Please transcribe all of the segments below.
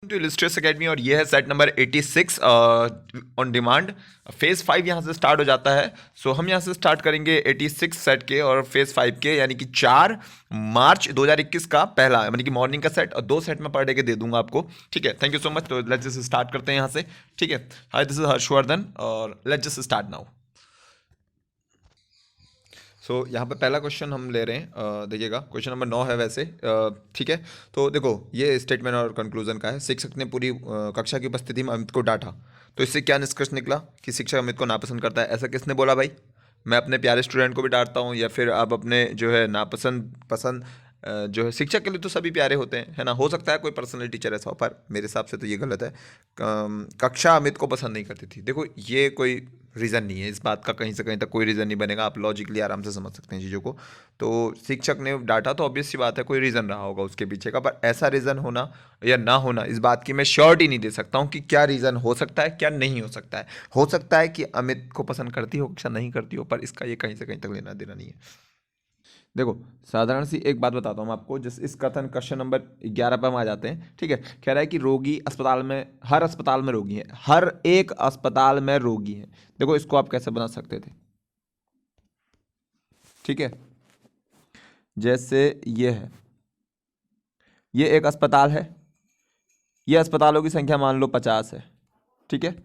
To इलिस्ट्रेस academy और ये है set number 86 on demand. Phase 5 यहाँ से स्टार्ट हो जाता है। सो हम यहाँ से स्टार्ट करेंगे 86 सेट के और फेज़ 5 के, यानी कि 4 मार्च 2021 का पहला, यानी कि मॉर्निंग का सेट, और 2 सेट में पर डे के दे दूंगा आपको। ठीक है, थैंक यू सो मच। तो लेट्स जस्ट स्टार्ट करते हैं यहाँ से। ठीक है, हाय दिस इज हर्षवर्धन और लेट्स जस्ट स्टार्ट नाउ। सो यहाँ पे पहला क्वेश्चन हम ले रहे हैं, देखिएगा क्वेश्चन नंबर 9 है वैसे। ठीक है, तो देखो ये स्टेटमेंट और कंक्लूजन का है। शिक्षक ने पूरी कक्षा की उपस्थिति में अमित को डांटा, तो इससे क्या निष्कर्ष निकला कि शिक्षक अमित को नापसंद करता है। ऐसा किसने बोला भाई? मैं अपने प्यारे स्टूडेंट को भी डांटता हूँ, या फिर आप अपने जो है नापसंद पसंद जो है, शिक्षक के लिए तो सभी प्यारे होते हैं, है ना। हो सकता है कोई पर्सनल टीचर ऐसा हो, पर मेरे हिसाब से तो ये गलत है। कक्षा अमित को पसंद नहीं करती थी। देखो ये कोई रीज़न नहीं है, इस बात का कहीं से कहीं तक कोई रीज़न नहीं बनेगा। आप लॉजिकली आराम से समझ सकते हैं चीज़ों को। तो शिक्षक ने डांटा तो ऑब्वियस सी बात है, कोई रीज़न रहा होगा उसके पीछे का, पर ऐसा रीज़न होना या ना होना, इस बात की मैं श्योरिटी नहीं दे सकता हूँ कि क्या रीज़न हो सकता है क्या नहीं हो सकता है। हो सकता है कि अमित को पसंद करती हो, कक्षा नहीं करती हो, पर इसका ये कहीं से कहीं तक लेना देना नहीं है। देखो साधारण सी एक बात बताता हूँ आपको, जिस इस कथन क्वेश्चन नंबर 11 पर हम आ जाते हैं। ठीक है, कह रहा है कि रोगी अस्पताल में, हर अस्पताल में रोगी है, हर एक अस्पताल में रोगी है। देखो इसको आप कैसे बना सकते थे? ठीक है, जैसे ये है, ये एक अस्पताल है, ये अस्पतालों की संख्या मान लो 50 है। ठीक है,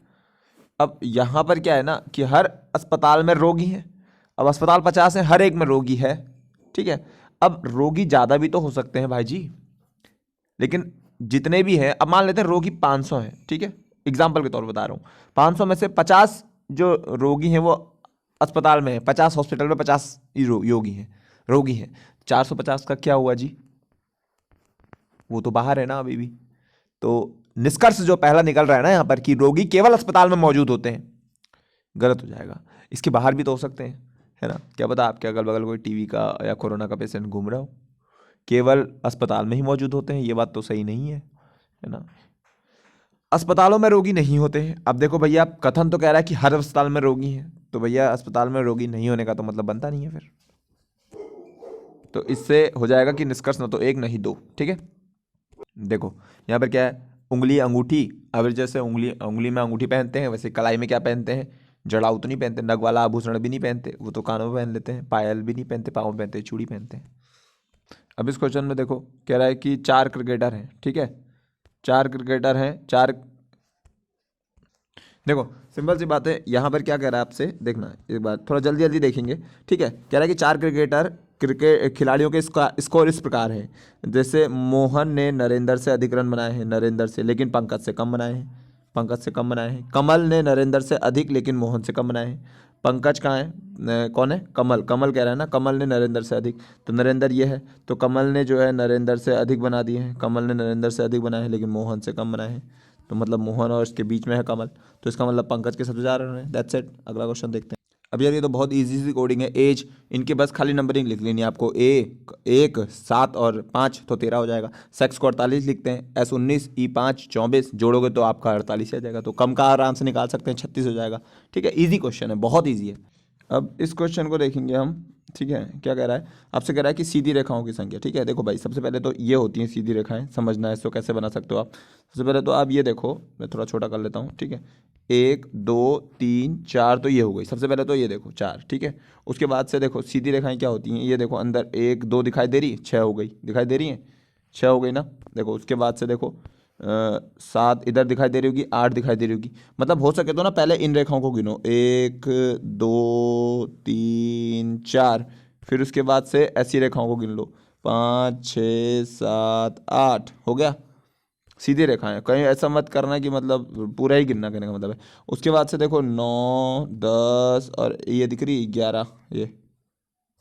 अब यहाँ पर क्या है ना कि हर अस्पताल में रोगी है। अब अस्पताल 50 है, हर एक में रोगी है। ठीक है, अब रोगी ज़्यादा भी तो हो सकते हैं भाई जी, लेकिन जितने भी हैं, अब मान लेते हैं रोगी 500 हैं। ठीक है, एग्जाम्पल के तौर पर बता रहा हूँ। 500 में से 50 जो रोगी हैं वो अस्पताल में है, 50 हॉस्पिटल में, 50 योगी हैं, रोगी हैं। 450 का क्या हुआ जी? वो तो बाहर है ना अभी भी। तो निष्कर्ष जो पहला निकल रहा है ना यहाँ पर कि रोगी केवल अस्पताल में मौजूद होते हैं, गलत हो जाएगा। इसके बाहर भी तो हो सकते हैं, है ना। क्या पता आपके अगल बगल कोई टीवी का या कोरोना का पेशेंट घूम रहा हो। केवल अस्पताल में ही मौजूद होते हैं, ये बात तो सही नहीं है ना। अस्पतालों में रोगी नहीं होते हैं। अब देखो भैया, कथन तो कह रहा है कि हर अस्पताल में रोगी हैं, तो भैया अस्पताल में रोगी नहीं होने का तो मतलब बनता नहीं है फिर। तो इससे हो जाएगा कि निष्कर्ष न तो एक नहीं दो। ठीक है, देखो यहाँ पर क्या है, उंगली अंगूठी। अब जैसे उंगली उंगली में अंगूठी पहनते हैं, वैसे कलाई में क्या पहनते हैं? जड़ाऊ तो नहीं पहनते, नग वाला आभूषण भी नहीं पहनते, वो तो कानों में पहन लेते हैं। पायल भी नहीं पहनते, पाँव में पहनते हैं, चूड़ी पहनते हैं। अब इस क्वेश्चन में देखो कह रहा है कि 4 क्रिकेटर हैं। ठीक है, 4 क्रिकेटर हैं, 4। देखो सिंपल सी बात है, यहाँ पर क्या कह रहा है आपसे, देखना एक बात, थोड़ा जल्दी जल्दी देखेंगे। ठीक है, कह रहा है कि 4 क्रिकेटर क्रिकेट खिलाड़ियों के स्कोर इस प्रकार है। जैसे मोहन ने नरेंद्र से अधिक रन बनाए हैं, नरेंद्र से, लेकिन पंकज से कम बनाए हैं, पंकज से कम बनाए हैं। कमल ने नरेंद्र से अधिक लेकिन मोहन से कम बनाए हैं। पंकज कहाँ है? कौन है? कमल। कमल कह रहा है ना, कमल ने नरेंद्र से अधिक, तो नरेंद्र ये है, तो कमल ने जो है नरेंद्र से अधिक बना दिए हैं। कमल ने नरेंद्र से अधिक बनाए हैं लेकिन मोहन से कम बनाए हैं, तो मतलब मोहन और इसके बीच में है कमल, तो इसका मतलब पंकज के सबसे ज़्यादा रन है। That's it. अगला क्वेश्चन देखते हैं। अब यार ये तो बहुत इजी सी कोडिंग है। एज, इनके बस खाली नंबरिंग लिख लेनी है आपको। 1 7 और 5 तो 13 हो जाएगा। सेक्स को 48 लिखते हैं। S 19 E 5 24 जोड़ोगे तो आपका 48 आ जाएगा। तो कम का आराम से निकाल सकते हैं, 36 हो जाएगा। ठीक है, ईजी क्वेश्चन है, बहुत ईजी है। अब इस क्वेश्चन को देखेंगे हम। ठीक है, क्या कह रहा है आपसे? कह रहा है कि सीधी रेखाओं की संख्या। ठीक है, देखो भाई सबसे पहले तो ये होती हैं सीधी रेखाएं, समझना है इसको कैसे बना सकते हो आप। सबसे पहले तो आप ये देखो, मैं थोड़ा छोटा कर लेता हूँ। ठीक है, 1 2 3 4 तो ये हो गई। सबसे पहले तो ये देखो 4। ठीक है, उसके बाद से देखो सीधी रेखाएं क्या होती हैं, ये देखो अंदर 1 2 दिखाई दे रही, 6 हो गई, दिखाई दे रही है, 6 हो गई ना। देखो उसके बाद से देखो 7 इधर दिखाई दे रही होगी, 8 दिखाई दे रही होगी। मतलब हो सके तो ना पहले इन रेखाओं को गिनो, 1 2 3 4, फिर उसके बाद से ऐसी रेखाओं को गिन लो, 5 6 7 8 हो गया। सीधी रेखाएं, कहीं ऐसा मत करना कि मतलब पूरा ही गिनना, कहने का मतलब है। उसके बाद से देखो 9 10 और ये दिख रही 11, ये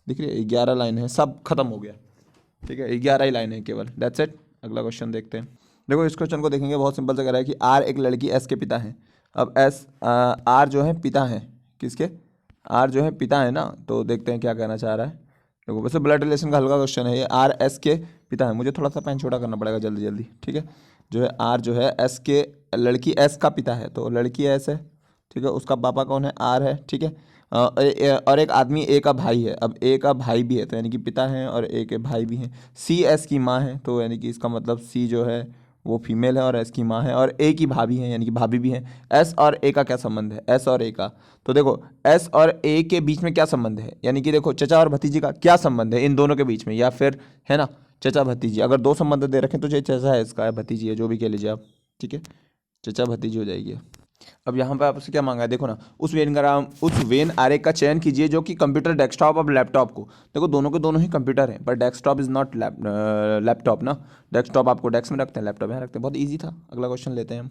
दिख रही है 11 लाइन है, सब खत्म हो गया। ठीक है, 11 ही लाइन है केवल। That's it. अगला क्वेश्चन देखते हैं। देखो इस क्वेश्चन को देखेंगे, बहुत सिंपल से कह रहा है कि आर एक लड़की एस के पिता हैं। अब एस आर जो है पिता हैं किसके? आर जो है पिता है ना, तो देखते हैं क्या कहना चाह रहा है। देखो वैसे ब्लड रिलेशन का हल्का क्वेश्चन है ये। आर एस के पिता है, मुझे थोड़ा सा पेन छोटा करना पड़ेगा जल्दी जल्दी। ठीक है, जो है आर जो है एस के, लड़की एस का पिता है, तो लड़की एस है। ठीक है, उसका पापा कौन है? आर है। ठीक है, और एक आदमी ए का भाई है। अब ए का भाई भी है, तो यानी कि पिता है, और ए के भाई भी हैं। सी एस की माँ है, तो यानी कि इसका मतलब सी जो है वो फीमेल है और एस की माँ है, और ए की भाभी है यानी कि भाभी भी है। एस और ए का क्या संबंध है, एस और ए का, तो देखो एस और ए के बीच में क्या संबंध है, यानी कि देखो चचा और भतीजी का क्या संबंध है इन दोनों के बीच में, या फिर है ना चचा भतीजी, अगर दो संबंध दे रखें तो ये चचा है, इसका है भतीजी है, जो भी कह लीजिए आप, ठीक है, चचा भतीजी हो जाएगी। अब यहाँ पे आपसे क्या मांगा है, देखो ना, उस वेन आरेख का चयन कीजिए जो कि कंप्यूटर डेस्कटॉप और लैपटॉप को, देखो दोनों के दोनों ही कंप्यूटर हैं, पर डेस्कटॉप इज नॉट लैपटॉप ना, डेस्कटॉप आपको डेस्क में रखते हैं, लैपटॉप यहाँ रखते हैं। बहुत ईजी था। अगला क्वेश्चन लेते हैं हम।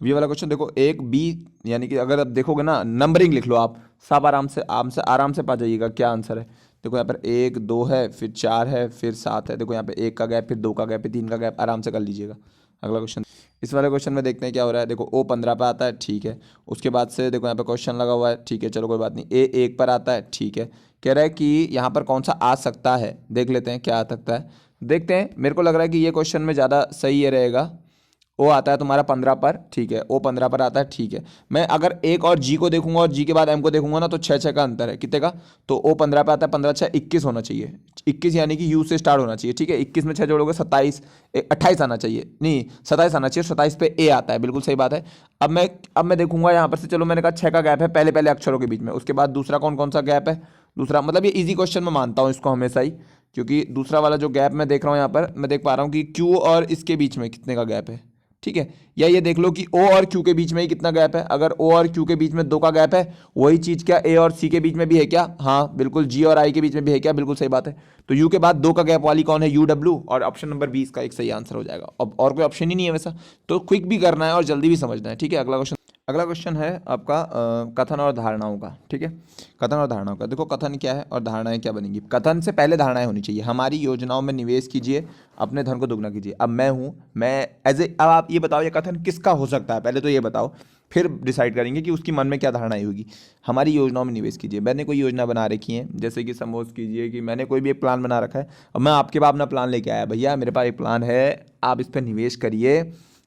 ये वाला क्वेश्चन देखो, एक बी, यानी कि अगर आप देखोगे ना नंबरिंग लिख लो आप, सब आराम से पा जाइएगा क्या आंसर है। देखो यहाँ पर 1 2 है, फिर 4 है, फिर 7 है, देखो यहाँ पे 1 का गैप, फिर 2 का गैप, फिर 3 का गैप, आराम से कर लीजिएगा। अगला क्वेश्चन, इस वाले क्वेश्चन में देखते हैं क्या हो रहा है। देखो O 15 पे आता है, ठीक है, उसके बाद से देखो यहाँ पे क्वेश्चन लगा हुआ है, ठीक है, चलो कोई बात नहीं। A 1 पर आता है, ठीक है, कह रहा है कि यहाँ पर कौन सा आ सकता है, देख लेते हैं क्या आ सकता है, देखते हैं। मेरे को लग रहा है कि ये क्वेश्चन में ज़्यादा सही ये रहेगा। ओ आता है तुम्हारा 15 पर, ठीक है, O 15 पर आता है, ठीक है। मैं अगर एक और जी को देखूंगा और जी के बाद एम को देखूंगा ना, तो 6 का अंतर है, कितने का, तो O 15 पे आता है, 15 6 21 होना चाहिए, 21 यानी कि यू से स्टार्ट होना चाहिए, ठीक है, 21 में 6 जोड़ोगे 27, 28 आना चाहिए, नहीं 27 आना चाहिए, 27 पे ए आता है, बिल्कुल सही बात है। अब मैं देखूंगा यहाँ पर से, चलो मैंने कहा 6 का गैप है पहले पहले अक्षरों के बीच में, उसके बाद दूसरा कौन कौन सा गैप है, दूसरा मतलब ये इजी क्वेश्चन में मानता हूँ इसको हमेशा ही, क्योंकि दूसरा वाला जो गैप मैं देख रहा हूँ यहाँ पर, मैं देख पा रहा हूँ कि क्यू और इसके बीच में कितने का गैप है, ठीक है। या ये देख लो कि O और Q के बीच में ही कितना गैप है, अगर O और Q के बीच में 2 का गैप है, वही चीज़ क्या A और C के बीच में भी है क्या, हाँ बिल्कुल, G और I के बीच में भी है क्या, बिल्कुल सही बात है। तो U के बाद 2 का गैप वाली कौन है, UW, और ऑप्शन नंबर 20 का एक सही आंसर हो जाएगा। अब और कोई ऑप्शन ही नहीं है वैसा, तो क्विक भी करना है और जल्दी भी समझना है, ठीक है। अगला क्वेश्चन है आपका कथन और धारणाओं का, ठीक है, कथन और धारणाओं का। देखो कथन क्या है और धारणाएं क्या बनेंगी। कथन से पहले धारणाएं होनी चाहिए, हमारी योजनाओं में निवेश कीजिए, अपने धन को दुगना कीजिए। अब मैं एज ए, अब आप ये बताओ ये कथन किसका हो सकता है, पहले तो ये बताओ, फिर डिसाइड करेंगे कि उसकी मन में क्या धारणाएं होगी। हमारी योजनाओं में निवेश कीजिए, मैंने कोई योजना बना रखी है, जैसे कि सपोज कीजिए कि मैंने कोई भी एक प्लान बना रखा है, और मैं आपके पास अपना प्लान लेके आया, भैया मेरे पास एक प्लान है, आप इस पर निवेश करिए,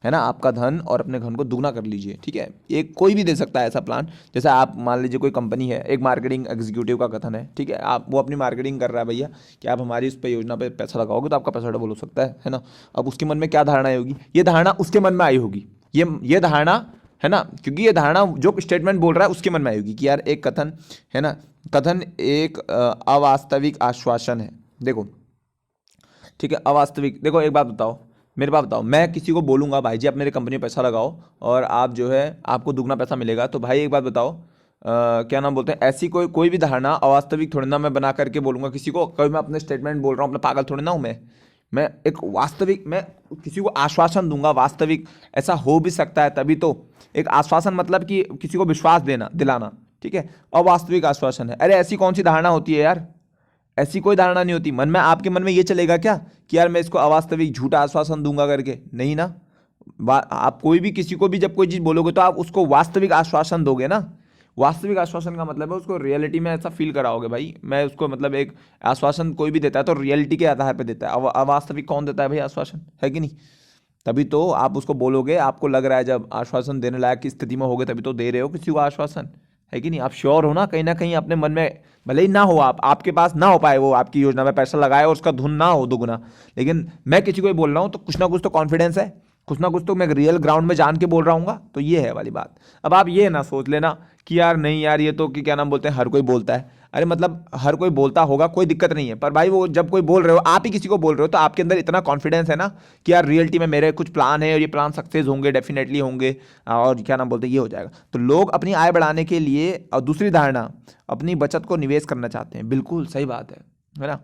है ना, आपका धन और अपने धन को दुगना कर लीजिए, ठीक है। एक कोई भी दे सकता है ऐसा प्लान, जैसे आप मान लीजिए कोई कंपनी है, एक मार्केटिंग एग्जीक्यूटिव का कथन है, ठीक है, आप वो अपनी मार्केटिंग कर रहा है भैया कि आप हमारी उस पर योजना पे पैसा लगाओगे तो आपका पैसा डबल हो सकता है ना। अब उसके मन में क्या धारणा होगी, ये धारणा उसके मन में आई होगी, ये धारणा, है ना, क्योंकि ये धारणा जो स्टेटमेंट बोल रहा है उसके मन में आई होगी कि यार एक कथन, है ना, कथन एक अवास्तविक आश्वासन है, देखो, ठीक है, अवास्तविक। देखो एक बात बताओ, मेरे पास बताओ, मैं किसी को बोलूंगा भाई जी आप मेरे कंपनी में पैसा लगाओ और आप जो है आपको दुगना पैसा मिलेगा, तो भाई एक बात बताओ, क्या नाम बोलते हैं, ऐसी कोई भी धारणा अवास्तविक थोड़ी ना मैं बना करके बोलूंगा किसी को, कभी मैं अपने स्टेटमेंट बोल रहा हूँ, अपना पागल थोड़ी ना हूँ मैं एक वास्तविक, मैं किसी को आश्वासन दूंगा वास्तविक, ऐसा हो भी सकता है तभी तो। एक आश्वासन मतलब कि किसी को विश्वास देना दिलाना, ठीक है, अवास्तविक आश्वासन है। अरे ऐसी कौन सी धारणा होती है यार, ऐसी कोई धारणा नहीं होती। मन में, आपके मन में ये चलेगा क्या कि यार मैं इसको अवास्तविक झूठा आश्वासन दूंगा करके, नहीं ना। आप कोई भी किसी को भी जब कोई चीज़ बोलोगे तो आप उसको वास्तविक आश्वासन दोगे ना। वास्तविक आश्वासन का मतलब है उसको रियलिटी में ऐसा फील कराओगे भाई। मैं उसको मतलब एक आश्वासन कोई भी देता है तो रियलिटी के आधार पर देता है, अवास्तविक कौन देता है भाई आश्वासन, है कि नहीं। तभी तो आप उसको बोलोगे, आपको लग रहा है जब आश्वासन देने लायक की स्थिति में होगे तभी तो दे रहे हो किसी को आश्वासन, है कि नहीं। आप श्योर हो ना कहीं अपने मन में, भले ही ना हो, आपके पास ना हो पाए वो आपकी योजना में पैसा लगाए और उसका धुन ना हो दुगना, लेकिन मैं किसी को ही बोल रहा हूँ तो कुछ ना कुछ तो कॉन्फिडेंस है, कुछ ना कुछ तो मैं रियल ग्राउंड में जान के बोल रहा हूँ। तो ये है वाली बात। अब आप ये ना सोच लेना कि यार नहीं यार ये तो कि क्या नाम बोलते हैं हर कोई बोलता है। अरे मतलब हर कोई बोलता होगा, कोई दिक्कत नहीं है, पर भाई वो जब कोई बोल रहे हो, आप ही किसी को बोल रहे हो, तो आपके अंदर इतना कॉन्फिडेंस है ना कि यार रियलिटी में मेरे कुछ प्लान है और ये प्लान सक्सेस होंगे, डेफिनेटली होंगे, और क्या नाम बोलते हैं ये हो जाएगा। तो लोग अपनी आय बढ़ाने के लिए, और दूसरी धारणा, अपनी बचत को निवेश करना चाहते हैं, बिल्कुल सही बात है ना,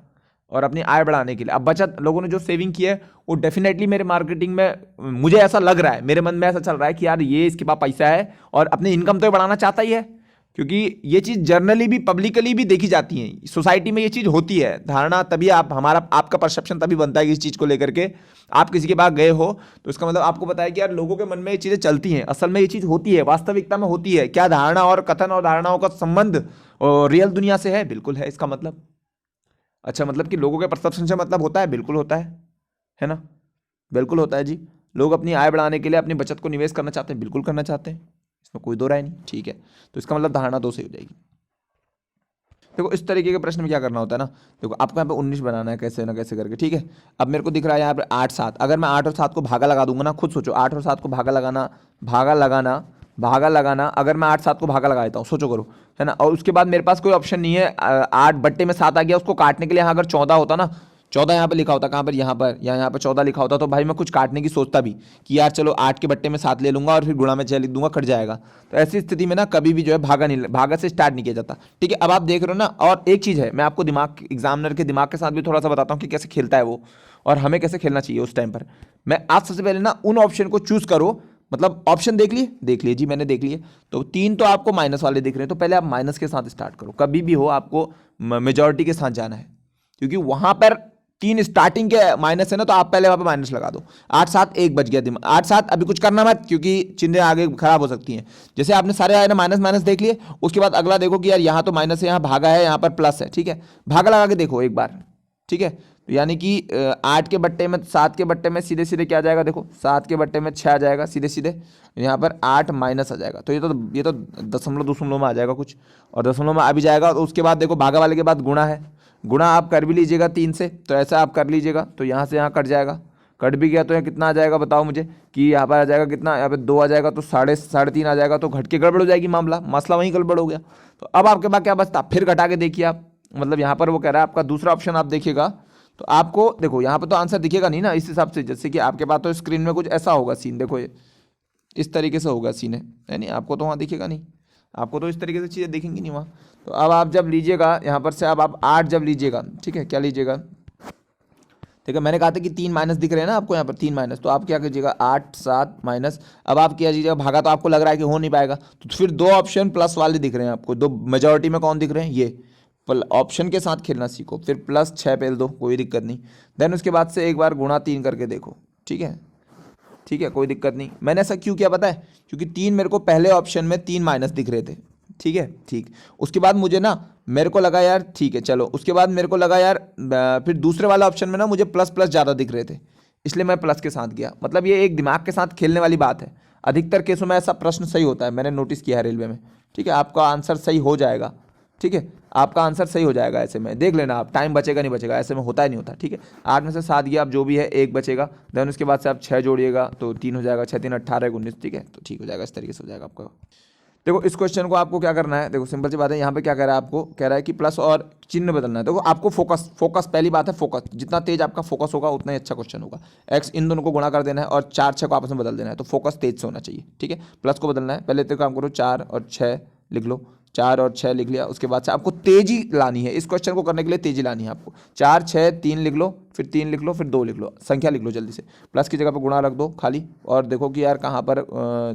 और अपनी आय बढ़ाने के लिए। अब बचत, लोगों ने जो सेविंग की है वो डेफिनेटली मेरे मार्केटिंग में, मुझे ऐसा लग रहा है, मेरे मन में ऐसा चल रहा है कि यार ये इसके पास पैसा है और अपनी इनकम तो बढ़ाना चाहता ही है, क्योंकि ये चीज़ जर्नली भी, पब्लिकली भी देखी जाती है, सोसाइटी में ये चीज़ होती है। धारणा तभी आपका परसेप्शन तभी बनता है कि इस चीज़ को लेकर के आप किसी के पास गए हो तो इसका मतलब आपको पता है कि यार लोगों के मन में ये चीज़ें चलती हैं, असल में ये चीज़ होती है, वास्तविकता में होती है। क्या धारणा और कथन और धारणाओं का संबंध रियल दुनिया से है? बिल्कुल है। इसका मतलब, अच्छा मतलब कि लोगों के परसेप्शन से मतलब होता है? बिल्कुल होता है ना, बिल्कुल होता है जी। लोग अपनी आय बढ़ाने के लिए अपनी बचत को निवेश करना चाहते हैं, बिल्कुल करना चाहते हैं, इसमें कोई दो राय नहीं, ठीक है। तो इसका मतलब धारणा दो सही हो जाएगी। देखो इस तरीके के प्रश्न में क्या करना होता है ना, देखो आपको यहाँ पे 19 बनाना है कैसे ना कैसे करके, ठीक है। अब मेरे को दिख रहा है यहाँ पे 8 7, अगर मैं 8 और 7 को भागा लगा दूंगा ना, खुद सोचो 8 और 7 को भागा लगाना, भागा लगाना, भागा लगाना, अगर मैं 8 7 को भागा लगा देता हूँ, सोचो करो, है ना। और उसके बाद मेरे पास कोई ऑप्शन नहीं है, 8 बट्टे में 7 आ गया, उसको काटने के लिए यहाँ अगर 14 होता ना, 14 यहाँ पे लिखा होता, कहाँ पर, यहाँ पर, यहाँ पे 14 लिखा होता, तो भाई मैं कुछ काटने की सोचता भी कि यार चलो 8 के बट्टे में 7 ले लूंगा और फिर गुणा में 6 लिख दूंगा, कट जाएगा। तो ऐसी स्थिति में ना कभी भी जो है भागा से स्टार्ट नहीं किया जाता, ठीक है। अब आप देख रहे हो ना, और एक चीज़ है, मैं आपको दिमाग, एग्जामिनर के दिमाग के साथ भी थोड़ा सा बताता हूँ कि कैसे खेलता है वो, और हमें कैसे खेलना चाहिए उस टाइम पर। मैं आप सबसे पहले ना उन ऑप्शन को चूज करो, मतलब ऑप्शन देख लिए जी, मैंने देख लिए, तो 3 तो आपको माइनस वाले दिख रहे हैं, तो पहले आप माइनस के साथ स्टार्ट करो, कभी भी हो आपको मेजॉरिटी के साथ जाना है, क्योंकि वहां पर 3 स्टार्टिंग के माइनस है ना, तो आप पहले वहां पे माइनस लगा दो। 8 7 1 बच गया दिमाग, 8 7 अभी कुछ करना मत, क्योंकि चिन्हें आगे खराब हो सकती हैं। जैसे आपने सारे आए ना माइनस माइनस देख लिए, उसके बाद अगला देखो कि यार यहाँ तो माइनस है, यहाँ भागा है, यहाँ पर प्लस है, ठीक है। भागा लगा के देखो एक बार, ठीक है। तो यानी कि 8 के बट्टे में 7 के बट्टे में सीधे सीधे क्या आ जाएगा, देखो 7 के बट्टे में 6 आ जाएगा सीधे सीधे, यहाँ पर 8 माइनस आ जाएगा, तो ये तो दशमलव में आ जाएगा कुछ, और दशमलव में आ भी जाएगा। तो उसके बाद देखो भागा वाले के बाद गुणा है, गुणा आप कर भी लीजिएगा 3 से, तो ऐसा आप कर लीजिएगा, तो यहाँ से यहाँ कट जाएगा, कट भी गया तो यहाँ कितना आ जाएगा बताओ मुझे, कि यहाँ पर आ जाएगा कितना, यहाँ पे 2 आ जाएगा, तो साढ़े 3.5 आ जाएगा, तो घट के गड़बड़ हो जाएगी, मसला वहीं गड़बड़ हो गया। तो अब आपके पास क्या बचता, फिर घटा के देखिए आप, मतलब यहाँ पर वो कह रहा है आपका दूसरा ऑप्शन आप देखिएगा, तो आपको देखो यहाँ पर तो आंसर दिखेगा नहीं ना इस हिसाब से, जैसे कि आपके पास तो स्क्रीन में कुछ ऐसा होगा सीन, देखो ये इस तरीके से होगा सीन, है नहीं, आपको तो वहाँ दिखेगा नहीं, आपको तो इस तरीके से चीज़ें दिखेंगी नहीं वहाँ। तो अब आप जब लीजिएगा यहाँ पर से, अब आप 8 जब लीजिएगा, ठीक है, क्या लीजिएगा, ठीक है, मैंने कहा था कि 3 माइनस दिख रहे हैं ना आपको यहाँ पर, 3 माइनस, तो आप क्या कीजिएगा 8 7 माइनस, अब आप क्या कीजिएगा, भागा तो आपको लग रहा है कि हो नहीं पाएगा, तो फिर 2 ऑप्शन प्लस वाले दिख रहे हैं आपको, 2 मेजॉरिटी में कौन दिख रहे हैं, ये ऑप्शन के साथ खेलना सीखो, फिर +6 पेल दो, कोई दिक्कत नहीं। देन उसके बाद से एक बार गुणा 3 करके देखो, ठीक है, ठीक है, कोई दिक्कत नहीं। मैंने ऐसा क्यों किया पता है, क्योंकि 3 मेरे को पहले ऑप्शन में 3 माइनस दिख रहे थे, ठीक है, ठीक। उसके बाद मुझे ना मेरे को लगा यार ठीक है चलो, उसके बाद मेरे को लगा यार फिर दूसरे वाला ऑप्शन में ना मुझे प्लस प्लस ज़्यादा दिख रहे थे, इसलिए मैं प्लस के साथ गया। मतलब ये एक दिमाग के साथ खेलने वाली बात है, अधिकतर केसों में ऐसा प्रश्न सही होता है, मैंने नोटिस किया है रेलवे में, ठीक है। आपका आंसर सही हो जाएगा, ठीक है, आपका आंसर सही हो जाएगा, ऐसे में देख लेना आप, टाइम बचेगा नहीं बचेगा, ऐसे में होता ही नहीं होता, ठीक है। 8 में से 7 गया, आप जो भी है 1 बचेगा, देन उसके बाद से आप 6 जोड़िएगा, तो 3 हो जाएगा, 6 3 18 19, ठीक है, तो ठीक हो जाएगा, इस तरीके से हो जाएगा आपका। देखो इस क्वेश्चन को आपको क्या करना है, देखो सिंपल सी बात है, यहाँ पे क्या कह रहा है आपको, कह रहा है कि प्लस और चिन्ह बदलना है। देखो आपको फोकस पहली बात है, फोकस जितना तेज आपका फोकस होगा उतना ही अच्छा क्वेश्चन होगा। एक्स इन दोनों को गुणा कर देना है और 4 6 को आपस में बदल देना है, तो फोकस तेज से होना चाहिए, ठीक है। प्लस को बदलना है, पहले तो काम करो 4 और 6 लिख लो, 4 और 6 लिख लिया, उसके बाद से आपको तेजी लानी है, इस क्वेश्चन को करने के लिए तेजी लानी है आपको। 4 6 3 लिख लो, फिर 3 लिख लो, फिर 2 लिख लो, संख्या लिख लो जल्दी से, प्लस की जगह पर गुणा रख दो खाली, और देखो कि यार कहाँ पर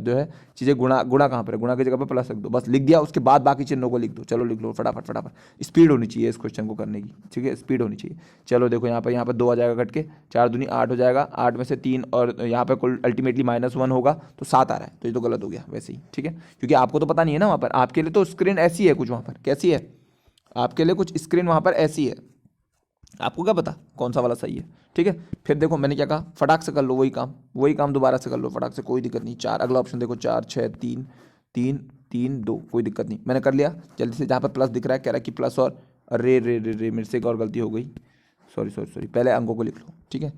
जो है चीज़ें गुणा कहाँ पर है, गुणा की जगह पर प्लस रख दो, बस लिख दिया। उसके बाद बाकी चिन्हों को लिख दो, चलो लिख लो फटाफट फटाफट, स्पीड होनी चाहिए इस क्वेश्चन को करने की, ठीक है, स्पीड होनी चाहिए। चलो देखो यहाँ पर 2 आ जाएगा कट के, 4 दूनी 8 हो जाएगा, 8 में से 3 और यहाँ पर कुल अल्टीमेटली -1 होगा, तो 7 आ रहा है, तो ये तो गलत हो गया वैसे ही, ठीक है, क्योंकि आपको तो पता नहीं है ना वहाँ पर, आपके लिए तो स्क्रीन ऐसी है कुछ, वहाँ पर कैसी है आपके लिए कुछ स्क्रीन वहाँ पर ऐसी है, आपको क्या पता कौन सा वाला सही है, ठीक है। फिर देखो मैंने क्या कहा, फटाक से कर लो वही काम दोबारा से कर लो फटाक से, कोई दिक्कत नहीं। 4 अगला ऑप्शन देखो, 4 6 3 3 3 2, कोई दिक्कत नहीं, मैंने कर लिया जल्दी से। जहाँ पर प्लस दिख रहा है कह रहा है कि प्लस, और अरे रे रे रे मेरे से एक और गलती हो गई, सॉरी, पहले अंकों को लिख लो, ठीक है।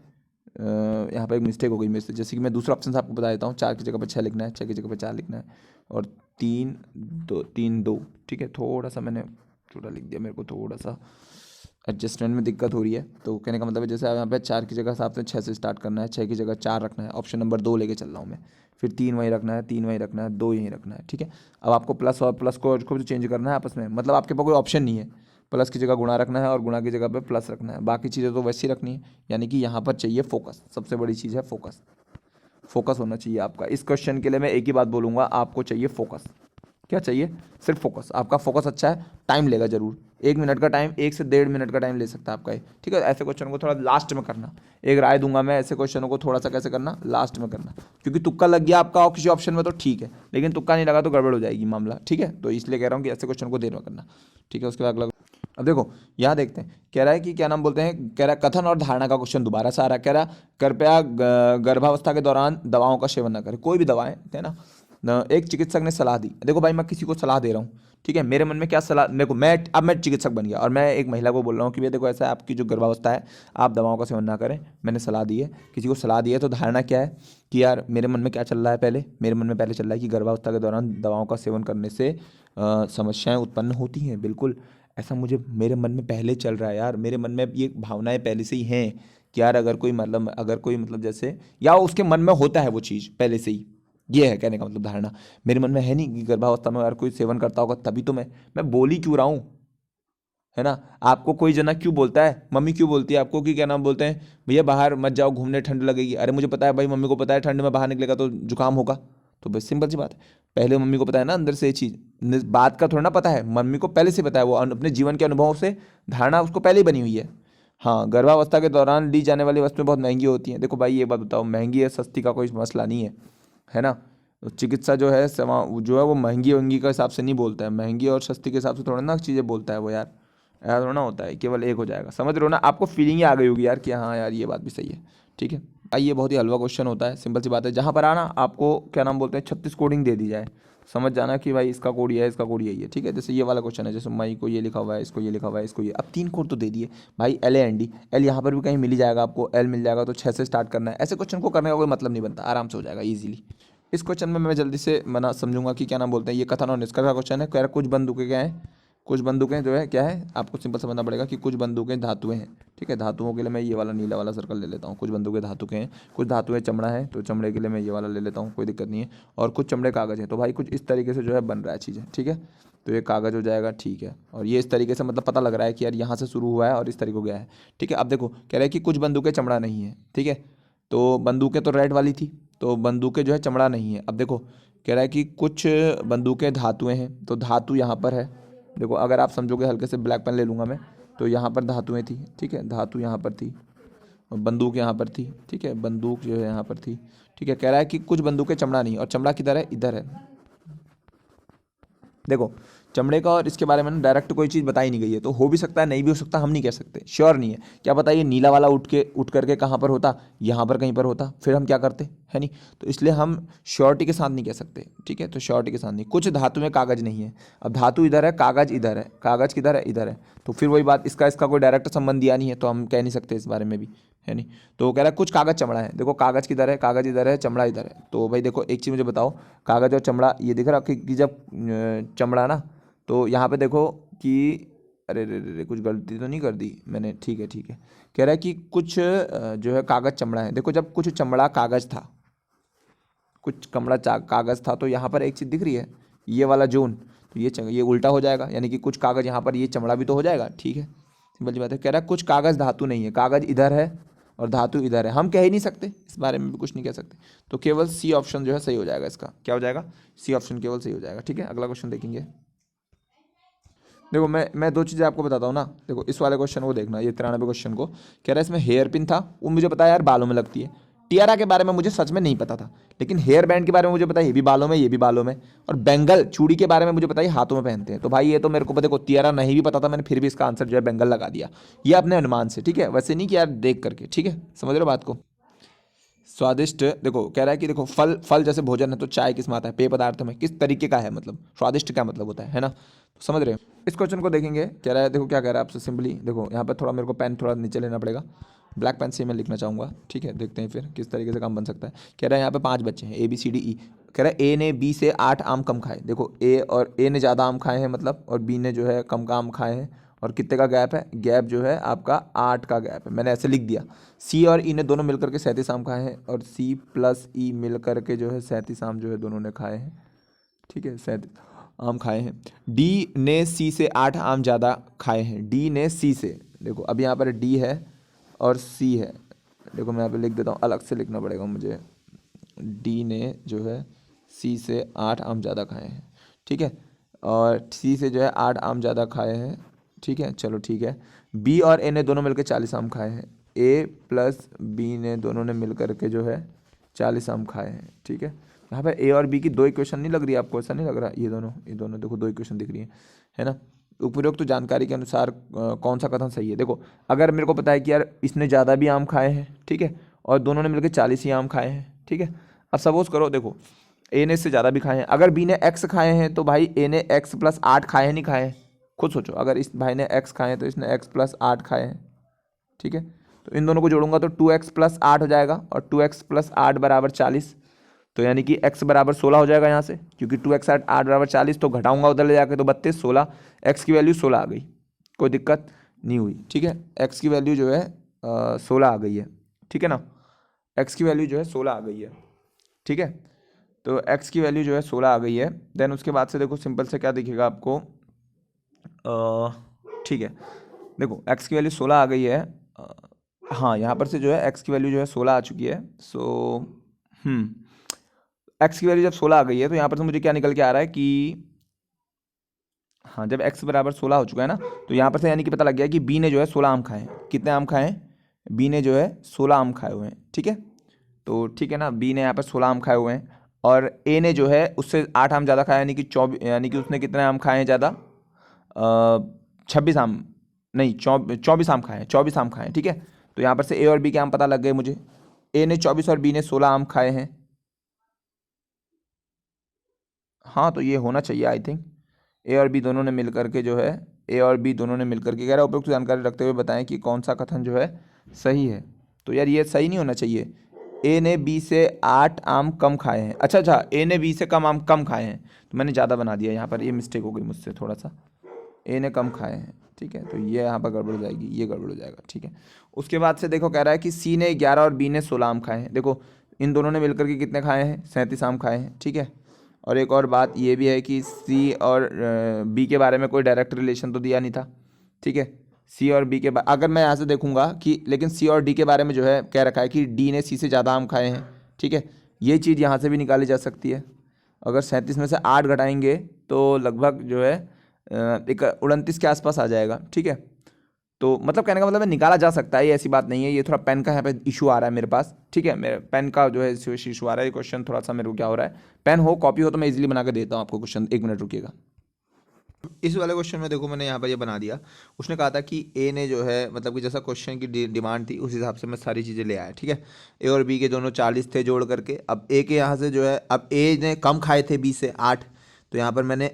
यहाँ पर एक मिस्टेक हो गई मेरे से, जैसे कि मैं दूसरा ऑप्शन से आपको बता देता हूँ, 4 की जगह पर 6 लिखना है, 6 की जगह पर 4 लिखना है, और 3 2, ठीक है, थोड़ा सा मैंने छोटा लिख दिया, मेरे को थोड़ा सा एडजस्टमेंट में दिक्कत हो रही है। तो कहने का मतलब है जैसे यहाँ पे 4 की जगह आपने 6 से स्टार्ट करना है, 6 की जगह 4 रखना है, ऑप्शन नंबर 2 लेके चल रहा हूँ मैं, फिर 3 वहीं रखना है, 3 वहीं रखना है, 2 यहीं रखना है, ठीक है। अब आपको प्लस और प्लस को भी चेंज करना है आपस में, मतलब आपके पास कोई ऑप्शन नहीं है, प्लस की जगह गुणा रखना है और गुणा की जगह पे प्लस रखना है, बाकी चीज़ें तो वैसी रखनी है। यानी कि यहाँ पर चाहिए फोकस, सबसे बड़ी चीज़ है फोकस होना चाहिए आपका। इस क्वेश्चन के लिए मैं एक ही बात बोलूँगा, आपको चाहिए फोकस। क्या चाहिए? सिर्फ फोकस। आपका फोकस अच्छा है, टाइम लेगा जरूर, 1 मिनट का टाइम, 1 से 1.5 मिनट का टाइम ले सकता है आपका ये, ठीक है। ऐसे क्वेश्चन को थोड़ा लास्ट में करना, एक राय दूंगा मैं, ऐसे क्वेश्चनों को थोड़ा सा कैसे करना, लास्ट में करना, क्योंकि तुक्का लग गया आपका और किसी ऑप्शन में तो ठीक है, लेकिन तुक्का नहीं लगा तो गड़बड़ हो जाएगी मामला, ठीक है। तो इसलिए कह रहा हूँ कि ऐसे क्वेश्चन को देर में करना, ठीक है। उसके बाद अगला, अब देखो यहाँ देखते हैं, कह रहा है कि क्या नाम बोलते हैं, कह रहा है कथन और धारणा का क्वेश्चन दोबारा से आ रहा है। कह रहा है कृपया गर्भावस्था के दौरान दवाओं का सेवन न करें, कोई भी दवाएं, है ना। एक चिकित्सक ने सलाह दी, देखो भाई मैं किसी को सलाह दे रहा हूँ, ठीक है। मेरे मन में क्या सलाह, देखो मैं चिकित्सक बन गया और मैं एक महिला को बोल रहा हूँ कि भैया देखो ऐसा है, आपकी जो गर्भावस्था है आप दवाओं का सेवन ना करें, मैंने सलाह दी है, किसी को सलाह दी है, तो धारणा क्या है कि यार मेरे मन में क्या चल रहा है, पहले मेरे मन में पहले चल रहा है कि गर्भावस्था के दौरान दवाओं का सेवन करने से समस्याएं उत्पन्न होती हैं। बिल्कुल ऐसा मुझे मेरे मन में पहले चल रहा है यार, मेरे मन में ये भावनाएं पहले से ही हैं कि यार अगर कोई मतलब जैसे, या उसके मन में होता है वो चीज़ पहले से ही, ये है कहने का मतलब धारणा। मेरे मन में है नहीं कि गर्भावस्था में अगर कोई सेवन करता होगा तभी तो मैं बोल ही क्यों रहा हूँ, है ना। आपको कोई जना क्यों बोलता है, मम्मी क्यों बोलती है आपको कि क्या नाम बोलते हैं, भैया बाहर मत जाओ घूमने ठंड लगेगी, अरे मुझे पता है भाई, मम्मी को पता है ठंड में बाहर निकलेगा तो जुकाम होगा, तो बस सिंपल सी बात है, पहले मम्मी को पता है ना अंदर से ये चीज़, बात का थोड़ा ना पता है, मम्मी को पहले से पता है, वो अपने जीवन के अनुभवों से धारणा उसको पहले ही बनी हुई है। हाँ, गर्भावस्था के दौरान ली जाने वाली वस्तुएं बहुत महंगी होती हैं। देखो भाई ये बात बताओ, महंगी है सस्ती का कोई मसला नहीं है ना। तो चिकित्सा जो है जो है वो महंगी वंगी का हिसाब से नहीं बोलता है, महंगी और सस्ती के हिसाब से थोड़ा ना चीज़ें बोलता है वो यार, ऐसा थोड़ा ना होता है केवल एक हो जाएगा, समझ रहे हो ना। आपको फीलिंग ही आ गई होगी यार कि हाँ यार ये बात भी सही है, ठीक है। ये बहुत ही हलवा क्वेश्चन होता है, सिंपल सी बात है, जहाँ पर आना आपको क्या नाम बोलते हैं 36 कोडिंग दे दी जाए, समझ जाना कि भाई इसका कोड ये है, इसका कोड यही है, ठीक है। जैसे ये वाला क्वेश्चन है, जैसे मई को ये लिखा हुआ है, इसको ये लिखा हुआ है, इसको ये, अब 3 कोड तो दे दिए भाई, LAND, एल यहाँ पर भी कहीं मिल ही जाएगा आपको, एल मिल जाएगा, तो 6 से स्टार्ट करना है। ऐसे क्वेश्चन को करने का कोई मतलब नहीं बनता, आराम से हो जाएगा ईजिली। इस क्वेश्चन में मैं जल्दी से मना समझूंगा कि क्या नाम बोलते हैं, ये कथन और निष्कर्ष का क्वेश्चन है। कह रहा कुछ बंदूकें क्या है, कुछ बंदूकें जो है क्या है, आपको सिंपल समझना पड़ेगा कि कुछ बंदूकें धातुएं हैं, ठीक है। धातुओं के लिए मैं ये वाला नीला वाला सर्कल ले लेता हूँ, कुछ बंदूकें धातु के हैं, कुछ धातुएं चमड़ा है, तो चमड़े के लिए मैं ये वाला ले लेता हूँ, कोई दिक्कत नहीं है। और कुछ चमड़े कागज़ है, तो भाई कुछ इस तरीके से जो है बन रहा है चीज़ें, ठीक है। तो ये कागज़ हो जाएगा, ठीक है। और ये इस तरीके से मतलब पता लग रहा है कि यार यहाँ से शुरू हुआ है और इस तरीके को गया है, ठीक है। अब देखो कह रहा है कि कुछ बंदूकें चमड़ा नहीं है, ठीक है। तो बंदूकें तो रेड वाली थी, तो बंदूकें जो है चमड़ा नहीं है। अब देखो कह रहा है कि कुछ बंदूकें धातुएं हैं, तो धातु यहाँ पर है, देखो अगर आप समझोगे, हल्के से ब्लैक पेन ले लूँगा मैं, तो यहाँ पर धातुएं थी, ठीक है, धातु यहाँ पर थी और बंदूक यहाँ पर थी, ठीक है, बंदूक जो है यहाँ पर थी, ठीक है। कह रहा है कि कुछ बंदूकें चमड़ा नहीं, और चमड़ा किधर है, इधर है। देखो चमड़े का और इसके बारे में ना डायरेक्ट कोई चीज़ बताई नहीं गई है, तो हो भी सकता है नहीं भी हो सकता, हम नहीं कह सकते, श्योर नहीं है। क्या पता ये नीला वाला उठ करके कहाँ पर होता, यहाँ पर कहीं पर होता, फिर हम क्या करते, है नहीं। तो इसलिए हम श्योरिटी के साथ नहीं कह सकते, ठीक है। तो श्योरिटी के साथ नहीं, कुछ धातु में कागज नहीं है, अब धातु इधर है, कागज इधर है, कागज किधर है, इधर है, तो फिर वही बात, इसका कोई डायरेक्ट संबंध दिया नहीं है, तो हम कह नहीं सकते इस बारे में भी, है नहीं। तो वो कह रहा है कुछ कागज चमड़ा है, देखो कागज किधर है, कागज इधर है, चमड़ा इधर है। तो भाई देखो एक चीज़ मुझे बताओ, कागज और चमड़ा ये दिख रहा कि जब चमड़ा ना, तो यहाँ पे देखो कि अरे रे रे रे, कुछ गलती तो नहीं कर दी मैंने, ठीक है ठीक है। कह रहा है कि कुछ जो है कागज चमड़ा है, देखो जब कुछ चमड़ा कागज था, कुछ कागज था, तो यहाँ पर एक चीज़ दिख रही है, ये वाला जोन, तो ये उल्टा हो जाएगा, यानी कि कुछ कागज यहाँ पर, ये चमड़ा भी तो हो जाएगा, ठीक है, सिंपल सी बात है। कह रहा है कुछ कागज धातु नहीं है, कागज इधर है और धातु इधर है, हम कह ही नहीं सकते, इस बारे में भी कुछ नहीं कह सकते, तो केवल सी ऑप्शन जो है सही हो जाएगा, इसका क्या हो जाएगा, सी ऑप्शन केवल सही हो जाएगा, ठीक है। अगला क्वेश्चन देखेंगे। देखो मैं 2 चीज़ें आपको बताता हूँ ना, देखो इस वाले क्वेश्चन को देखना, ये 93 क्वेश्चन को, कह रहा है इसमें हेयर पिन था, वो मुझे पता है यार बालों में लगती है। टियारा के बारे में मुझे सच में नहीं पता था, लेकिन हेयर बैंड के बारे में मुझे पता है ये भी बालों में, ये भी बालों में, और बेंगल चूड़ी के बारे में मुझे पता है हाथों में पहनते हैं। तो भाई ये तो मेरे को पता, देखो टियारा नहीं भी पता था मैंने, फिर भी इसका आंसर जो है बेंगल लगा दिया, ये अपने अनुमान से, ठीक है, वैसे नहीं कि यार देख करके, ठीक है, समझ रहे हो बात को। स्वादिष्ट, देखो कह रहा है कि देखो फल जैसे भोजन है, तो चाय किस में आता है, पेय पदार्थ में, किस तरीके का है, मतलब स्वादिष्ट क्या मतलब होता है ना, तो समझ रहे हो। इस क्वेश्चन को देखेंगे, कह रहा है देखो क्या कह रहा है आपसे, सिंपली देखो यहाँ पर थोड़ा मेरे को पेन थोड़ा नीचे लेना पड़ेगा, ब्लैक पेन से मैं लिखना चाहूँगा, ठीक है, देखते हैं फिर किस तरीके से काम बन सकता है। कह रहा है यहाँ पे 5 बच्चे हैं, ABCDE, कह रहा है ए ने बी से 8 आम कम खाए, देखो ए ने ज़्यादा आम खाए हैं मतलब, और बी ने जो है कम का आम खाए हैं, और कितने का गैप है, गैप जो है आपका 8 का गैप है, मैंने ऐसे लिख दिया। सी और ई ने दोनों मिलकर के 37 आम खाए हैं, और C + E मिल करके जो है 37 आम जो है दोनों ने खाए हैं, ठीक है, 37 आम खाए हैं। डी ने सी से 8 आम ज़्यादा खाए हैं, डी ने सी से, देखो अब यहाँ पर डी है और सी है, देखो मैं यहाँ पे लिख देता हूँ, अलग से लिखना पड़ेगा मुझे, डी ने जो है सी से 8 आम ज़्यादा खाए हैं, ठीक है, और सी से जो है 8 आम ज़्यादा खाए हैं, ठीक है, चलो ठीक है। बी और ए ने दोनों मिलकर 40 आम खाए हैं, A + B ने दोनों ने मिल करके जो है 40 आम खाए हैं, ठीक है। यहाँ पर A और B की 2 इक्वेशन नहीं लग रही है आपको, ऐसा नहीं लग रहा, ये दोनों देखो 2 इक्वेशन दिख रही है ना। उपरोक्त तो जानकारी के अनुसार कौन सा कथन सही है, देखो अगर मेरे को पता है कि यार इसने ज़्यादा भी आम खाए हैं, ठीक है, और दोनों ने मिलकर 40 ही आम खाए हैं, ठीक है। अब सपोज करो, देखो ए ने इससे ज़्यादा भी खाए हैं। अगर बी ने एक्स खाए हैं तो भाई ए ने एक्स प्लस 8 खाए हैं, नहीं खाए हैं? खुद सोचो, अगर इस भाई ने एक्स खाए हैं तो इसने एक्स प्लस 8 खाए हैं, ठीक है। तो इन दोनों को जोड़ूंगा तो 2x प्लस 8 हो जाएगा, और 2x प्लस 8 बराबर 40। तो यानी कि x बराबर 16 हो जाएगा यहाँ से, क्योंकि 2x 8 बराबर 40, तो घटाऊंगा उधर ले जाकर तो 32 16, x की वैल्यू 16 आ गई, कोई दिक्कत नहीं हुई, ठीक है। x की वैल्यू जो है 16 आ गई है, ठीक है ना। x की वैल्यू जो है 16 आ गई है, ठीक है। तो x की वैल्यू जो है 16 आ गई है। देन उसके बाद से देखो सिंपल से क्या दिखेगा आपको, ठीक है। देखो x की वैल्यू 16 आ गई है, हाँ यहाँ पर से जो है x की वैल्यू जो है 16 आ चुकी है। सो x की वैल्यू जब 16 आ गई है तो यहाँ पर से मुझे क्या निकल के आ रहा है कि हाँ, जब x बराबर 16 हो चुका है ना, तो यहाँ पर से यानी कि पता लग गया कि b ने जो है 16 आम खाए हैं। कितने आम खाए हैं? b ने जो है 16 आम खाए हुए हैं, ठीक है। तो ठीक है ना, b ने यहाँ पर 16 आम खाए हुए हैं, और a ने जो है उससे 8 आम ज़्यादा खाया, यानी कि 24, यानी कि उसने कितने आम खाए हैं ज़्यादा? 26 आम, नहीं 24 आम खाए हैं, 24 आम खाए हैं, ठीक है। तो यहाँ पर से a और b के आम पता लग गए मुझे। a ने 24 और b ने 16 आम खाए हैं। हाँ, तो ये होना चाहिए आई थिंक। ए और बी दोनों ने मिल करके जो है, ए और बी दोनों ने मिल करके कह रहा है उपयुक्त जानकारी रखते हुए बताएं कि कौन सा कथन जो है सही है। तो यार ये सही नहीं होना चाहिए। ए ने बी से 8 आम कम खाए हैं, अच्छा, ए ने बी से कम आम कम खाए हैं, तो मैंने ज़्यादा बना दिया यहाँ पर, ये मिस्टेक हो गई मुझसे थोड़ा सा। ए ने कम खाए हैं, ठीक है, तो ये यहाँ पर गड़बड़ हो जाएगी, ये गड़बड़ हो जाएगा, ठीक है। उसके बाद से देखो कह रहा है कि सी ने 11 और बी ने 16 आम खाए हैं। देखो इन दोनों ने मिलकर के कितने खाए हैं? 37 आम खाए हैं, ठीक है। और एक और बात ये भी है कि सी और बी के बारे में कोई डायरेक्ट रिलेशन तो दिया नहीं था, ठीक है। सी और बी के अगर मैं यहाँ से देखूंगा कि, लेकिन सी और डी के बारे में जो है कह रखा है कि डी ने सी से ज़्यादा आम खाए हैं, ठीक है। ये चीज़ यहाँ से भी निकाली जा सकती है। अगर 37 में से 8 घटाएंगे तो लगभग जो है एक 29 के आसपास आ जाएगा, ठीक है। तो मतलब कहने का मतलब है निकाला जा सकता है, ये ऐसी बात नहीं है। ये थोड़ा पेन का यहाँ पे इशू आ रहा है मेरे पास, ठीक है। मेरे पेन का जो है इशू आ रहा है, ये क्वेश्चन थोड़ा सा मेरे को क्या हो रहा है, पेन हो कॉपी हो तो मैं इजीली बना के देता हूँ आपको क्वेश्चन। 1 मिनट रुकिएगा। इस वाले क्वेश्चन में देखो मैंने यहाँ पर ये बना दिया। उसने कहा था कि ए ने जो है मतलब कि जैसा क्वेश्चन की डिमांड थी उस हिसाब से मैं सारी चीज़ें ले आया, ठीक है। ए और बी के दोनों 40 थे जोड़ करके। अब ए के यहाँ से जो है, अब ए ने कम खाए थे बी से 8, तो यहाँ पर मैंने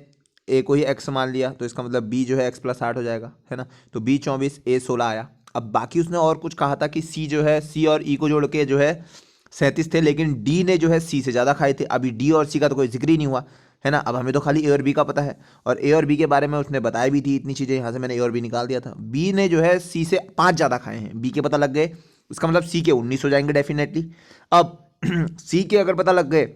ए को ही एक्स मान लिया, तो इसका मतलब बी जो है एक्स प्लस 8 हो जाएगा, है ना। तो बी 24, ए 16 आया। अब बाकी उसने और कुछ कहा था कि सी जो है, सी और ई को जोड़ के जो है 37 थे, लेकिन डी ने जो है सी से ज़्यादा खाए थे। अभी डी और सी का तो कोई जिक्र ही नहीं हुआ, है ना। अब हमें तो खाली ए और बी का पता है, और ए और बी के बारे में उसने बताया भी थी इतनी चीज़ें, यहाँ से मैंने ए और बी निकाल दिया था। बी ने जो है सी से 5 ज़्यादा खाए हैं, बी के पता लग गए, उसका मतलब सी के 19 हो जाएंगे डेफिनेटली। अब सी के अगर पता लग गए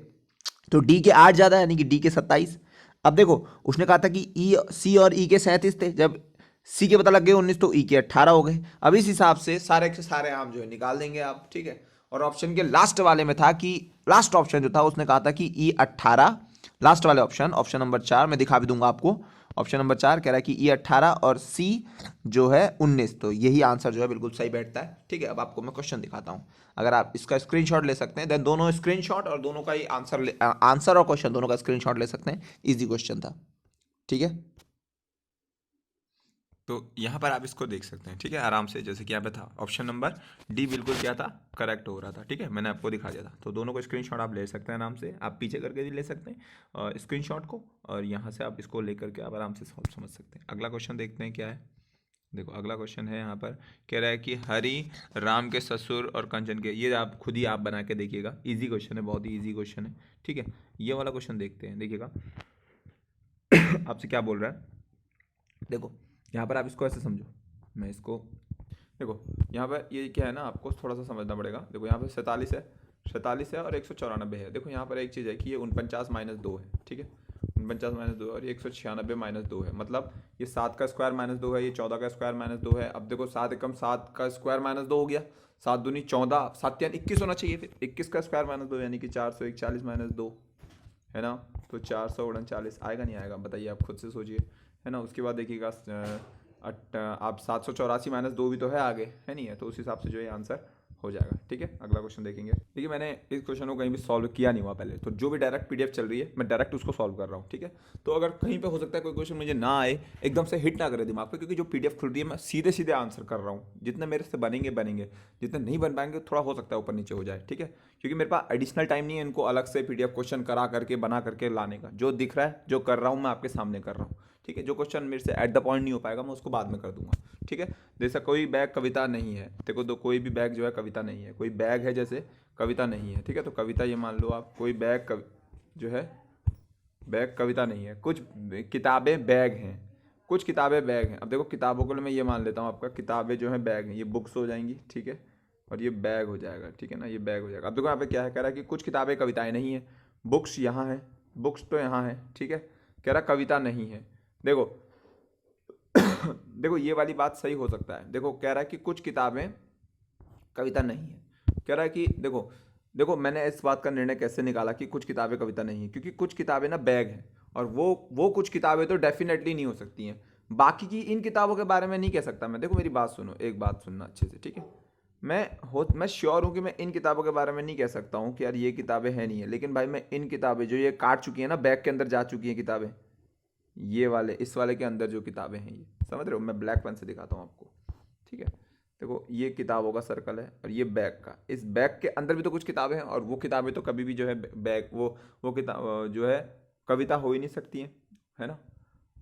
तो डी के 8 ज़्यादा, यानी कि डी के 27। अब देखो उसने कहा था कि ई सी और ई के 37 थे, जब सी के पता लग गए 19 तो ई के 18 हो गए। अब इस हिसाब से सारे के सारे आम जो है निकाल देंगे आप, ठीक है। और ऑप्शन के लास्ट वाले में था कि, लास्ट ऑप्शन जो था उसने कहा था कि ई 18, लास्ट वाले ऑप्शन, ऑप्शन नंबर 4 मैं दिखा भी दूंगा आपको। ऑप्शन नंबर 4 कह रहा है कि ई 18 और सी जो है 19, तो यही आंसर जो है बिल्कुल सही बैठता है, ठीक है। अब आपको मैं क्वेश्चन दिखाता हूँ, अगर आप इसका स्क्रीनशॉट ले सकते हैं, देन दोनों स्क्रीनशॉट और दोनों का ही आंसर और क्वेश्चन दोनों का स्क्रीनशॉट ले सकते हैं। इजी क्वेश्चन था, ठीक है। तो यहाँ पर आप इसको देख सकते हैं, ठीक है, आराम से, जैसे कि यहाँ पे था ऑप्शन नंबर डी बिल्कुल क्या था, करेक्ट हो रहा था, ठीक है। मैंने आपको दिखा दिया था। तो दोनों को स्क्रीनशॉट आप ले सकते हैं आराम से, आप पीछे करके भी ले सकते हैं स्क्रीनशॉट को, और यहाँ से आप इसको ले करके आप आराम से सॉल्व समझ सकते हैं। अगला क्वेश्चन देखते हैं क्या है। देखो अगला क्वेश्चन है यहाँ पर, कह रहा है कि हरि राम के ससुर और कंचन के, ये आप खुद ही आप बना के देखिएगा, इजी क्वेश्चन है, बहुत ही इजी क्वेश्चन है, ठीक है। ये वाला क्वेश्चन देखते हैं, देखिएगा आपसे क्या बोल रहा है। देखो यहाँ पर आप इसको ऐसे समझो, मैं इसको, देखो यहाँ पर ये क्या है ना, आपको थोड़ा सा समझना पड़ेगा। देखो यहाँ पर 47 है और 194 है। देखो यहाँ पर एक चीज़ है कि ये 49 माइनस 2 है, ठीक है। 49 माइनस 2 और ये 196 माइनस 2 है, मतलब ये 7 का स्क्वायर माइनस 2 है, ये 14 का स्क्वायर माइनस 2 है। अब देखो 7 एकम 7 का स्क्वायर माइनस 2 हो गया, 7 दूनी 14, 7 यानी 21 होना चाहिए, फिर 21 का स्क्वायर माइनस 2 यानी कि 441 माइनस 2, है ना। तो 439 आएगा, नहीं आएगा बताइए, आप खुद से सोचिए, है ना। उसके बाद देखिएगा आप 784 माइनस 2 भी तो है आगे, है नहीं है, तो उस हिसाब से जो है आंसर हो जाएगा। ठीक है, अगला क्वेश्चन देखेंगे। देखिए मैंने इस क्वेश्चन को कहीं भी सॉल्व किया नहीं हुआ पहले, तो जो भी डायरेक्ट पीडीएफ चल रही है मैं डायरेक्ट उसको सॉल्व कर रहा हूँ। ठीक है, तो अगर कहीं पे हो सकता है कोई क्वेश्चन मुझे ना आए, एकदम से हिट ना करे दिमाग पे, क्योंकि जो पीडीएफ खुल रही है मैं सीधे सीधे आंसर कर रहा हूँ। जितने मेरे से बनेंगे बनेंगे, जितने नहीं बन पाएंगे थोड़ा हो सकता है ऊपर नीचे हो जाए। ठीक है, क्योंकि मेरे पास एडिशनल टाइम नहीं है इनको अलग से पीडीएफ क्वेश्चन करा करके बना करके लाने का। जो दिख रहा है, जो कर रहा हूँ मैं आपके सामने कर रहा हूँ। ठीक है, जो क्वेश्चन मेरे से एट द पॉइंट नहीं हो पाएगा मैं उसको बाद में कर दूंगा। ठीक है, जैसा कोई बैग कविता नहीं है, देखो तो कोई भी बैग जो है कविता नहीं है। कोई बैग है जैसे कविता नहीं है। ठीक है, तो कविता ये मान लो आप, कोई बैग जो है बैग कविता नहीं है। कुछ किताबें बैग हैं, कुछ किताबें बैग हैं। अब देखो किताबों को मैं ये मान लेता हूँ आपका किताबें जो है बैग हैं, ये बुक्स हो जाएंगी। ठीक है, और ये बैग हो जाएगा। ठीक है ना, ये बैग हो जाएगा। अब देखो यहाँ पे क्या है, कह रहा है कि कुछ किताबें कविताएं नहीं है। बुक्स यहाँ है, बुक्स तो यहाँ है। ठीक है, कह रहा कविता नहीं है। देखो देखो ये वाली बात सही हो सकता है। देखो कह रहा है कि कुछ किताबें कविता नहीं है। कह रहा है कि देखो देखो मैंने इस बात का निर्णय कैसे निकाला कि कुछ किताबें कविता नहीं है, क्योंकि कुछ किताबें ना बैग हैं, और वो कुछ किताबें तो डेफिनेटली नहीं हो सकती हैं। बाकी की इन किताबों के बारे में नहीं कह सकता मैं। देखो मेरी बात सुनो, एक बात सुनना अच्छे से। ठीक है, मैं श्योर हूँ कि मैं इन किताबों के बारे में नहीं कह सकता हूँ कि यार ये किताबें हैं नहीं है, लेकिन भाई मैं इन किताबें जो ये काट चुकी हैं ना, बैग के अंदर जा चुकी हैं किताबें, ये वाले इस वाले के अंदर जो किताबें हैं, ये समझ रहे हो। मैं ब्लैक पेन से दिखाता हूँ आपको। ठीक है, देखो ये किताबों का सर्कल है और ये बैग का। इस बैग के अंदर भी तो कुछ किताबें हैं, और वो किताबें तो कभी भी जो है बैग वो किताब जो है कविता हो ही नहीं सकती हैं, है ना।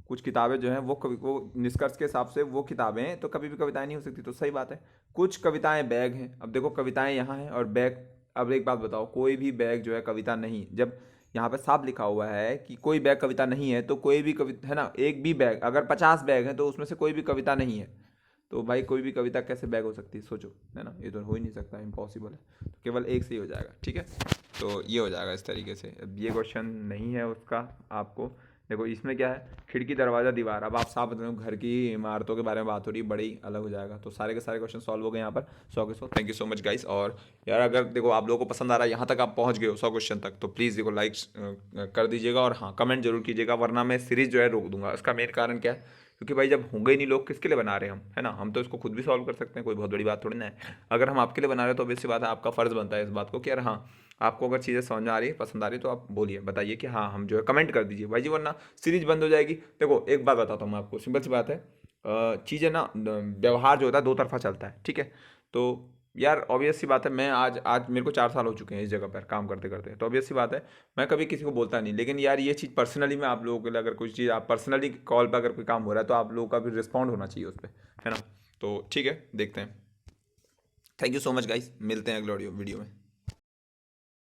कुछ किताबें जो हैं वो निष्कर्ष के हिसाब से वो किताबें तो कभी भी कविताएं नहीं हो सकती। तो सही बात है, कुछ कविताएं बैग हैं। अब देखो कविताएं यहाँ हैं और बैग। अब एक बात बताओ, कोई भी बैग जो है कविता नहीं, जब यहाँ पे साफ लिखा हुआ है कि कोई बैग कविता नहीं है, तो कोई भी कविता है ना, एक भी बैग, अगर 50 बैग हैं तो उसमें से कोई भी कविता नहीं है, तो भाई कोई भी कविता कैसे बैग हो सकती है, सोचो, है ना। ये तो हो ही नहीं सकता, इम्पॉसिबल है। तो केवल एक से ही हो जाएगा। ठीक है, तो ये हो जाएगा इस तरीके से। अब ये क्वेश्चन नहीं है उसका आपको। देखो इसमें क्या है, खिड़की दरवाज़ा दीवार। अब आप साफ बता, घर की इमारतों के बारे में बात हो रही है, बड़ी अलग हो जाएगा। तो सारे के सारे क्वेश्चन सॉल्व हो गए यहाँ पर 100 के 100। Thank you so much guys. और यार अगर देखो आप लोगों को पसंद आ रहा है, यहाँ तक आप पहुँच गए हो 100 क्वेश्चन तक, तो प्लीज़ देखो लाइक कर दीजिएगा, और हाँ कमेंट जरूर कीजिएगा, वरना मैं सीरीज़ जो है रोक दूंगा। इसका मेन कारण क्या है, क्योंकि भाई जब होंगे ही नहीं लोग, किसके लिए बना रहे हैं हम, है ना। हम तो इसको खुद भी सॉल्व कर सकते हैं, कोई बहुत बड़ी बात थोड़ी ना है। अगर हम आपके लिए बना रहे हैं तो ऑब्वियस सी बात है, आपका फ़र्ज़ बनता है इस बात को कि यार हाँ, आपको अगर चीज़ें समझ में आ रही है, पसंद आ रही है, तो आप बोलिए, बताइए कि हाँ हम जो है कमेंट कर दीजिए भाई जी, वरना सीरीज बंद हो जाएगी। देखो एक बात बताता हूँ मैं आपको, सिंपल सी बात है। चीज़ें ना, व्यवहार जो होता है दो तरफा चलता है। ठीक है, तो यार ऑब्वियस सी बात है, मैं आज आज मेरे को 4 साल हो चुके हैं इस जगह पर काम करते करते, तो ऑब्वियस सी बात है मैं कभी किसी को बोलता नहीं। लेकिन यार ये चीज़ पर्सनली मैं आप लोगों के लिए, अगर कोई चीज़ आप पर्सनली कॉल पर अगर कोई काम हो रहा है, तो आप लोगों का भी रिस्पॉन्ड होना चाहिए उस पर, है ना। तो ठीक है, देखते हैं। Thank you so much guys, मिलते हैं अगले वीडियो में।